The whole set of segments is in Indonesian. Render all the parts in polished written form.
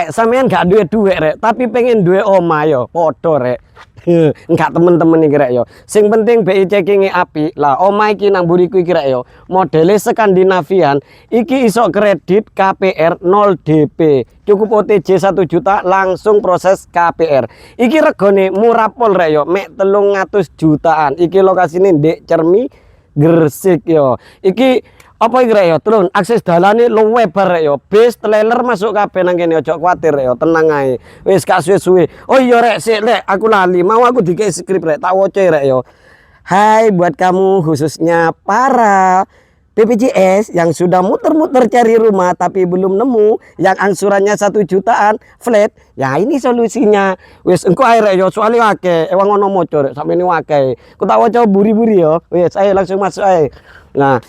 lek sampean gak duwe rek, tapi pengen duwe omah yo, podo rek. Enggak temen-temen iki rek yo. Sing penting BI checking api. Lah omah iki nang buriku iki rek yo. Modele Skandinavian, iki iso kredit KPR 0 DP. Cukup OTJ 1 juta langsung proses KPR. Iki regane murah pol rek yo, mek 300 jutaan. Iki lokasine ndek Cermi Gresik yo. Iki apa iki rek yo, terus akses dalane luwe bar rek yo. Bis trailer masuk kabeh nang kene, ojo kuwatir rek yo, tenang ae. Wis gak suwe-suwe. Oh iya rek, sik rek, aku lali. Mau aku dikei skrip rek, tak woce rek yo. Hai buat kamu khususnya para BPJS yang sudah muter-muter cari rumah tapi belum nemu, yang angsurannya 1 jutaan flat, ya ini solusinya. Wis engko ae rek yo, soalé akeh, ewang ono moco rek, sampeyan akeh. Ku tak woco buri-buri yo. Wis ayo langsung masuk ae. Nah,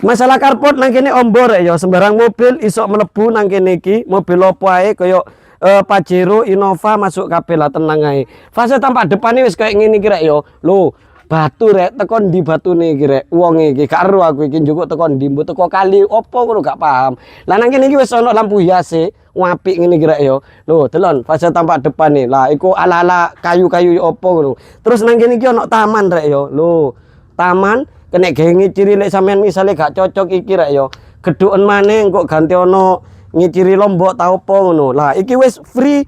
masalah karpot nang kene ombor ya, sembarang mobil iso mlebu nang kene iki, mobil opo ae kaya Pajero, Innova masuk kabeh lah, tenang ae. Fase tampak depane wis kaya ngene iki rek ya. Lho, batu rek teko ndi batune iki rek. Wong iki gak ero aku iki njukuk teko ndi, mbok teko kali opo ngono gak paham. Lah nang kene iki wis ono lampu hiase, apik ngene iki rek ya. Lho, delon fase tampak depane. Lah iku ala-ala kayu-kayu opo ngono. Terus nang kene iki ono taman rek ya. Lho, taman kena ngiciri lek sampean misale gak cocok iki rek yo, geduken maneh kok ganti ono ngiciri lombok ta opo ngono. Lah iki wis free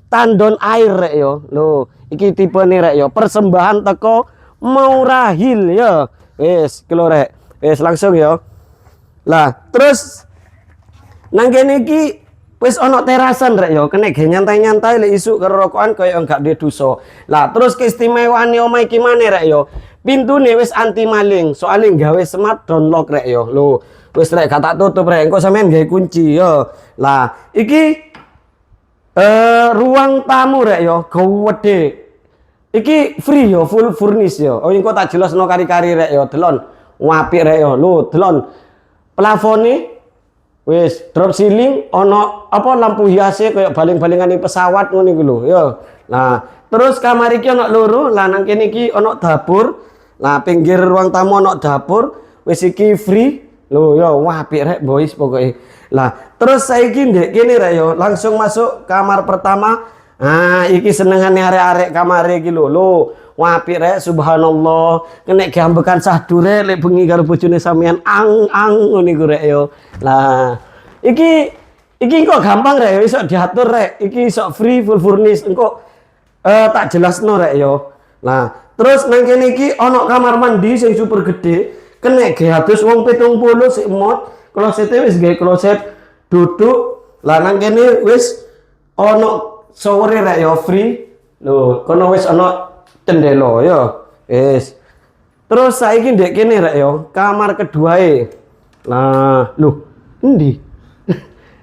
tandon air rek yo. Lho, iki tipene rek yo, persembahan teko Maurahil yo. Wis kelo rek. Wis langsung yo. Lah, terus nang kene iki wis ono terasan rek yo, kena nyantai-nyantai lek isuk karo rokokan koyo gak duwe dosa. Lah, terus keistimewaane omah iki maneh rek yo. Pintune wis anti maling, soalnya gawe smart downlock rek yo. Lho, wis rek gak tak tutup rek, engko sampean gawe kunci yo. Lah, iki ruang tamu rek yo, gede. Iki free yo, full furnish yo. Oh, engko tak jelasno kari-kari rek yo, delon. Apik rek yo. Lho, delon. Plafone wis drop ceiling, ono apa lampu hiase kayak baling-balingane pesawat ngono iku lho yo. Nah, terus kamar iki ono loro, lah nang kene iki ono dapur. Nah, pinggir ruang tamu ono dapur, wis iki free. Lho yo, wah apik rek boys pokoke. Lah, terus saiki ndek kene rek yo, langsung masuk kamar pertama. Ah, iki senengane arek-arek kamare iki lho. Lho, wah apik rek subhanallah. Kena gambekan sahdu rek lek bengi karo bojone sampean ang ngono iku rek yo. Lah, iki kok gampang rek, iso diatur rek. Iki iso free full furnish. Engko tak jelasno rek yo. Nah, terus nang kene iki ono kamar mandi sing super gede, kena ge habis wong 70 sik mod, klosete wis gawe kloset duduk. Lah nang kene wis ono shower rek yo free. Lho, kono wis ono cendelo yo. Wis. Terus saiki ndek kene rek yo, kamar keduae. Nah, lho, endi?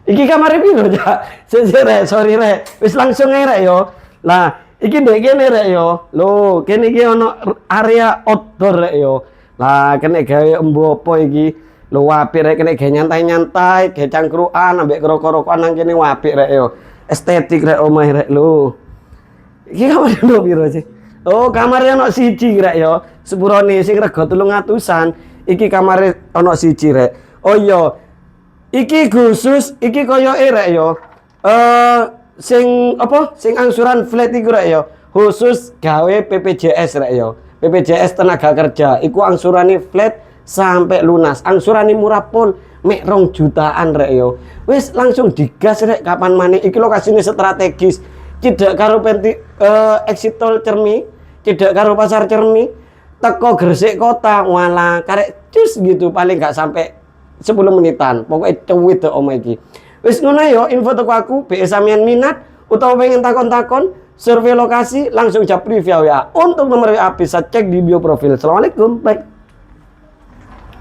Iki kamar piro ya? Rek, sorry rek. Wis langsung ae rek yo. Lah, iki ndek kene rek yo. Lho, kene iki ono area outdoor rek yo. Lah, kene gawe embo apa iki? Lho, apik rek, kene gawe nyantai-nyantai, gawe cangkruan ambek rokok-rokokan nang kene apik rek yo. Estetik rek omah rek lho. Iki kamar ono piro sih? Oh, kamarnya ono siji rek yo. Sepurone sing rega 300-an, iki kamare ono siji rek. Oh iya. Iki khusus, iki koyoke rek yo. Sing apa? Sing angsuran flat iku rek yo. Khusus gawe BPJS rek yo. BPJS tenaga kerja. Iku angsurane flat sampai lunas. Angsurane murah pol, mek 2 jutaan rek yo. Wis langsung digas rek kapan maneh. Iki lokasine strategis. Cedek karo exit tol Cermi, cedek karo pasar Cermi, teko Gresik kota, walah karek cus gitu paling gak sampai 10 menitan. Pokoknya cuwit to omah iki. Wis ngono yo, info teko aku, BE sampean minat utawa pengen takon-takon, survei lokasi langsung japri via WA. Untuk nomor WA bisa cek di bio profil. Assalamualaikum. Bye.